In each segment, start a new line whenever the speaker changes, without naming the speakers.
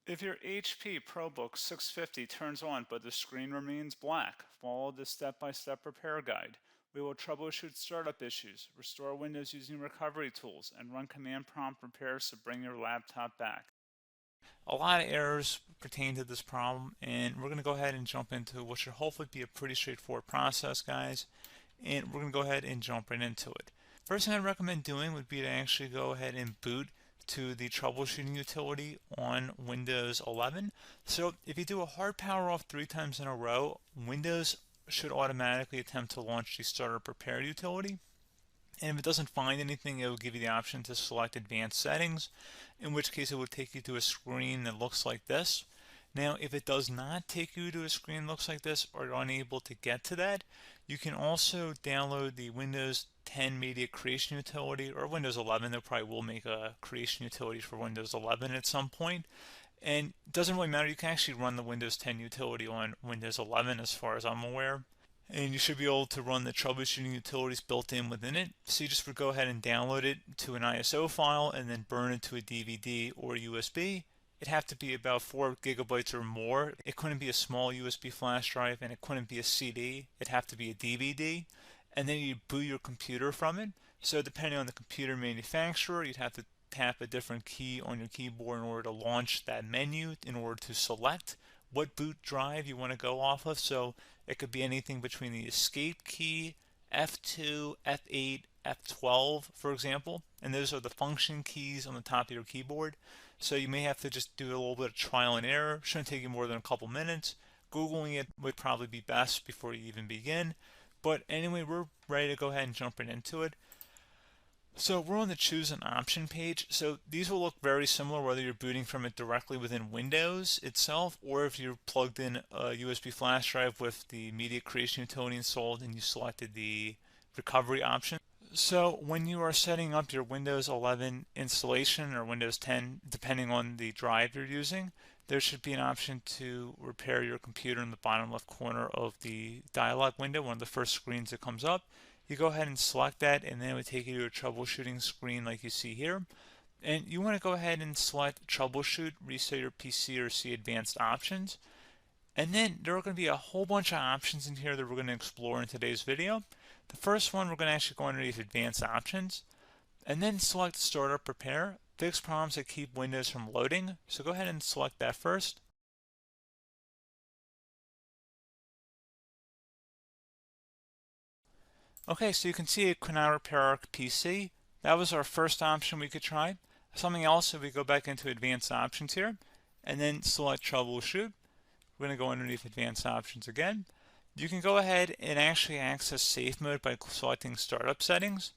If your HP ProBook 650 turns on but the screen remains black, follow the step-by-step repair guide. We will troubleshoot startup issues, restore Windows using recovery tools, and run command prompt repairs to bring your laptop back.
A lot of errors pertain to this problem, and we're going to go ahead and jump into what should hopefully be a pretty straightforward process, guys. And we're going to go ahead and jump right into it. First thing I'd recommend doing would be to actually go ahead and boot to the troubleshooting utility on Windows 11. So if you do a hard power off 3 times in a row, Windows should automatically attempt to launch the startup repair utility. And if it doesn't find anything, it will give you the option to select advanced settings, in which case it will take you to a screen that looks like this. Now, if it does not take you to a screen that looks like this, or you're unable to get to that, you can also download the Windows 10 Media Creation Utility, or Windows 11. They probably will make a creation utility for Windows 11 at some point. And it doesn't really matter, you can actually run the Windows 10 utility on Windows 11 as far as I'm aware. And you should be able to run the troubleshooting utilities built in within it. So you just would go ahead and download it to an ISO file and then burn it to a DVD or USB. It'd have to be about 4 gigabytes or more. It couldn't be a small USB flash drive, and it couldn't be a CD. It'd have to be a DVD. And then you boot your computer from it. So depending on the computer manufacturer, you'd have to tap a different key on your keyboard in order to launch that menu, in order to select what boot drive you want to go off of. So it could be anything between the escape key, F2, F8, F12, for example. And those are the function keys on the top of your keyboard. So you may have to just do a little bit of trial and error. Shouldn't take you more than a couple minutes. Googling it would probably be best before you even begin. But anyway, we're ready to go ahead and jump right into it. So we're on the choose an option page. So these will look very similar whether you're booting from it directly within Windows itself, or if you're plugged in a USB flash drive with the media creation utility installed and you selected the recovery option. So when you are setting up your Windows 11 installation or Windows 10, depending on the drive you're using, there should be an option to repair your computer in the bottom left corner of the dialog window, one of the first screens that comes up. You go ahead and select that, and then it would take you to a troubleshooting screen like you see here. And you want to go ahead and select troubleshoot, reset your PC, or see advanced options. And then there are going to be a whole bunch of options in here that we're going to explore in today's video. The first one, we're going to actually go underneath advanced options, and then select startup repair, fix problems that keep Windows from loading. So go ahead and select that first. Okay, so you can see it could not repair our PC. That was our first option we could try. Something else, if we go back into advanced options here, and then select troubleshoot, we're going to go underneath advanced options again. You can go ahead and actually access safe mode by selecting startup settings.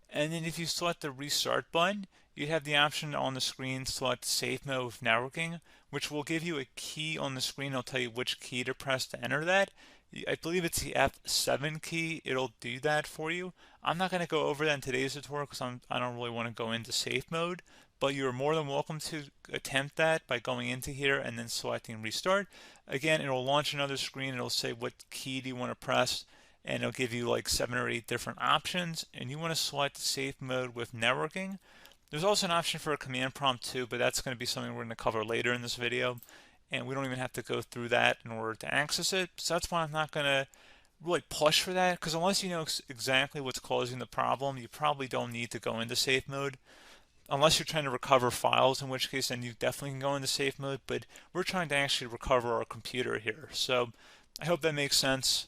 And then if you select the restart button, you have the option on the screen, select safe mode with networking, which will give you a key on the screen. It'll tell you which key to press to enter that. I believe it's the F7 key. It'll do that for you. I'm not going to go over that in today's tutorial because I don't really want to go into safe mode, but you're more than welcome to attempt that by going into here and then selecting restart. Again, it'll launch another screen. It'll say what key do you want to press, and it'll give you like 7 or 8 different options, and you want to select safe mode with networking. There's also an option for a command prompt too, but that's going to be something we're going to cover later in this video, and we don't even have to go through that in order to access it. So that's why I'm not going to really push for that, because unless you know exactly what's causing the problem, you probably don't need to go into safe mode. Unless you're trying to recover files, in which case then you definitely can go into safe mode, but we're trying to actually recover our computer here. So I hope that makes sense.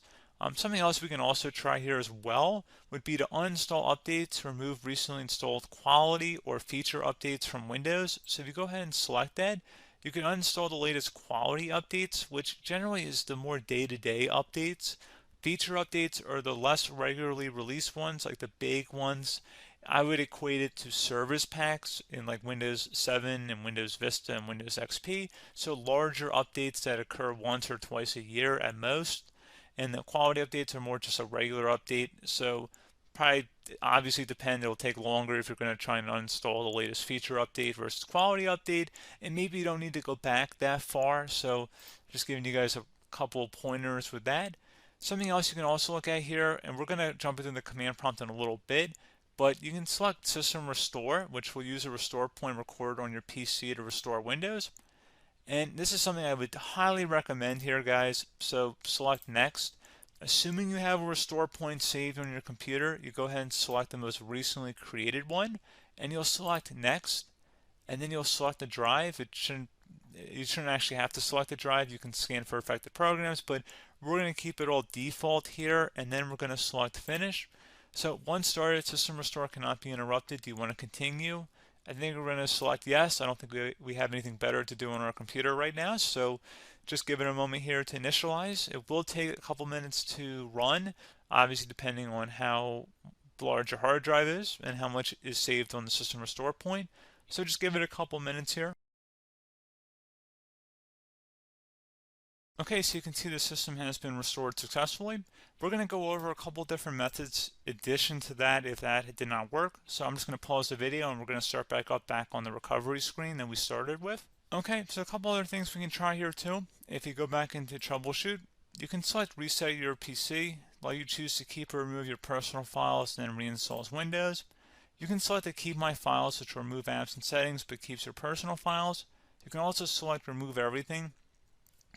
Something else we can also try here as well would be to uninstall updates, remove recently installed quality or feature updates from Windows. So if you go ahead and select that, you can uninstall the latest quality updates, which generally is the more day-to-day updates. Feature updates are the less regularly released ones, like the big ones. I would equate it to service packs in like Windows 7 and Windows Vista and Windows XP. So larger updates that occur once or twice a year at most. And the quality updates are more just a regular update. So probably obviously depend, it'll take longer if you're going to try and uninstall the latest feature update versus quality update. And maybe you don't need to go back that far. So just giving you guys a couple of pointers with that. Something else you can also look at here, and we're going to jump into the command prompt in a little bit, but you can select System Restore, which will use a restore point recorded on your PC to restore Windows. And this is something I would highly recommend here, guys. So select next. Assuming you have a restore point saved on your computer, you go ahead and select the most recently created one, and you'll select next, and then you'll select the drive. You shouldn't actually have to select the drive. You can scan for affected programs, but we're going to keep it all default here, and then we're going to select finish. So once started, system restore cannot be interrupted. Do you want to continue? I think we're going to select yes. I don't think we have anything better to do on our computer right now, so just give it a moment here to initialize. It will take a couple minutes to run, obviously depending on how large your hard drive is and how much is saved on the system restore point. So just give it a couple minutes here. Okay, so you can see the system has been restored successfully. We're going to go over a couple different methods in addition to that if that did not work. So I'm just going to pause the video and we're going to start back on the recovery screen that we started with. Okay, so a couple other things we can try here too. If you go back into troubleshoot, you can select reset your PC while you choose to keep or remove your personal files and then reinstalls Windows. You can select to keep my files, which will remove apps and settings but keeps your personal files. You can also select remove everything,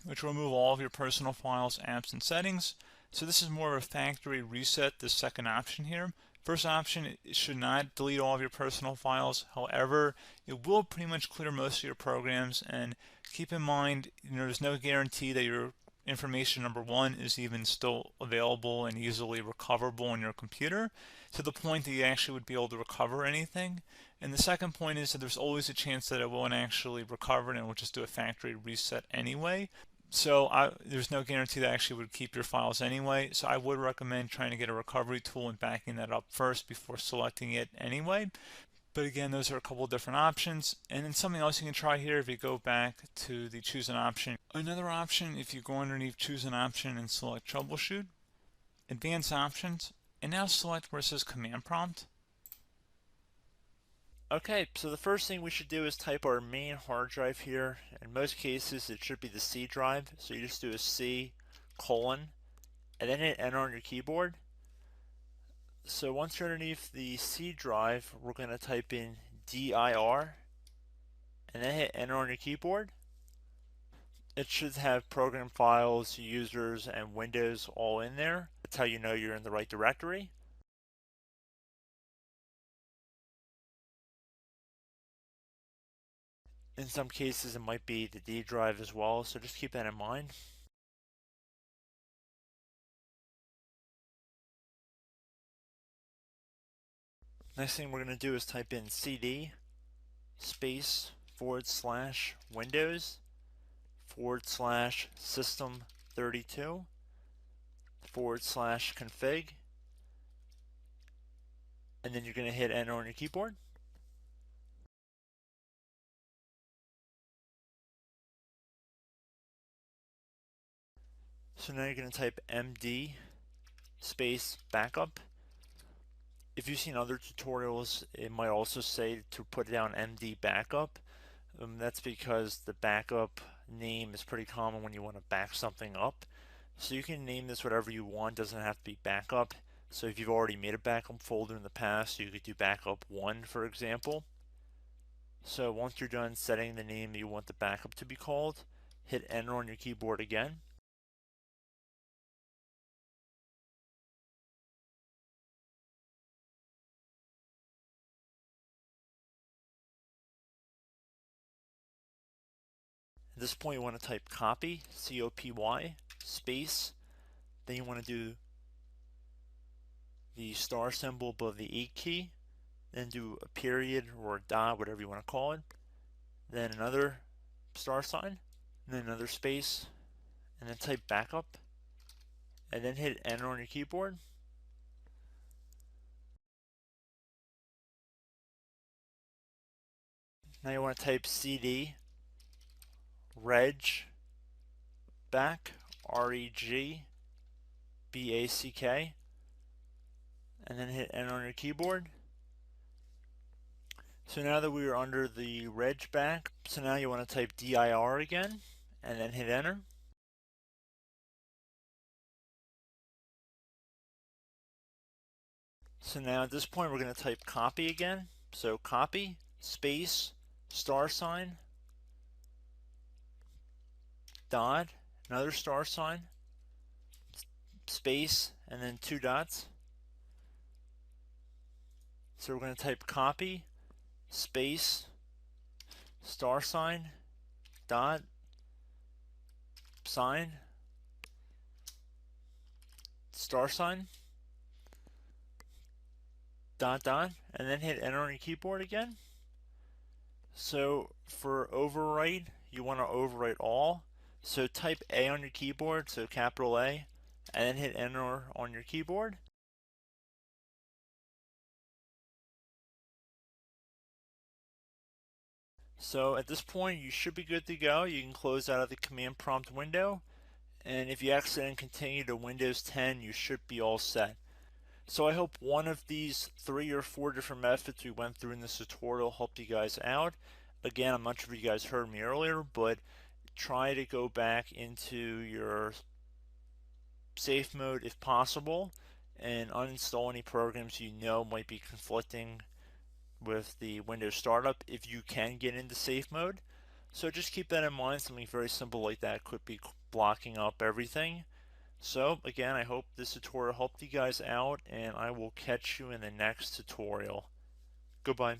which will remove all of your personal files, apps, and settings. So this is more of a factory reset, the second option here. First option, it should not delete all of your personal files. However, it will pretty much clear most of your programs, and keep in mind, there's no guarantee that your information, number one, is even still available and easily recoverable on your computer to the point that you actually would be able to recover anything. And the second point is that there's always a chance that it won't actually recover and it will just do a factory reset anyway. So there's no guarantee that actually would keep your files anyway. So I would recommend trying to get a recovery tool and backing that up first before selecting it anyway. But again, those are a couple of different options. And then something else you can try here if you go back to the choose an option. Another option, if you go underneath choose an option and select troubleshoot, advanced options, and now select where it says command prompt.
Okay, so the first thing we should do is type our main hard drive here. In most cases, it should be the C drive. So you just do a C colon and then hit enter on your keyboard. So once you're underneath the C drive, we're going to type in dir and then hit enter on your keyboard. It should have program files, users, and Windows all in there. That's how you know you're in the right directory. In some cases, it might be the D drive as well, so just keep that in mind. Next thing we're going to do is type in cd space / Windows / system 32 / config, and then you're going to hit enter on your keyboard. So now you're going to type md space backup. If you've seen other tutorials, it might also say to put down md backup. That's because the backup name is pretty common when you want to back something up. So you can name this whatever you want, doesn't have to be backup. So if you've already made a backup folder in the past, you could do backup 1, for example. So once you're done setting the name you want the backup to be called, hit enter on your keyboard again. At this point you want to type copy, C-O-P-Y, space, then you want to do the star symbol above the 8 key, then do a period or a dot, whatever you want to call it, then another star sign, and then another space, and then type backup, and then hit enter on your keyboard. Now you want to type cd reg back, REGBACK, and then hit enter on your keyboard. So now that we are under the reg back, so now you want to type dir again, and then hit enter. So now at this point we're going to type copy again. So copy, space, star sign, dot, another star sign, space, and then 2 dots. So we're going to type copy, space, star sign, dot, sign, star sign, dot dot, and then hit enter on your keyboard again. So for overwrite, you want to overwrite all. So type A on your keyboard, so capital A, and then hit enter on your keyboard. So at this point, you should be good to go. You can close out of the command prompt window, and if you accidentally continue to Windows 10, you should be all set. So I hope one of these 3 or 4 different methods we went through in this tutorial helped you guys out. Again, I'm not sure if you guys heard me earlier, but try to go back into your safe mode if possible and uninstall any programs you know might be conflicting with the Windows startup if you can get into safe mode. So just keep that in mind. Something very simple like that could be blocking up everything. So again, I hope this tutorial helped you guys out, and I will catch you in the next tutorial. Goodbye.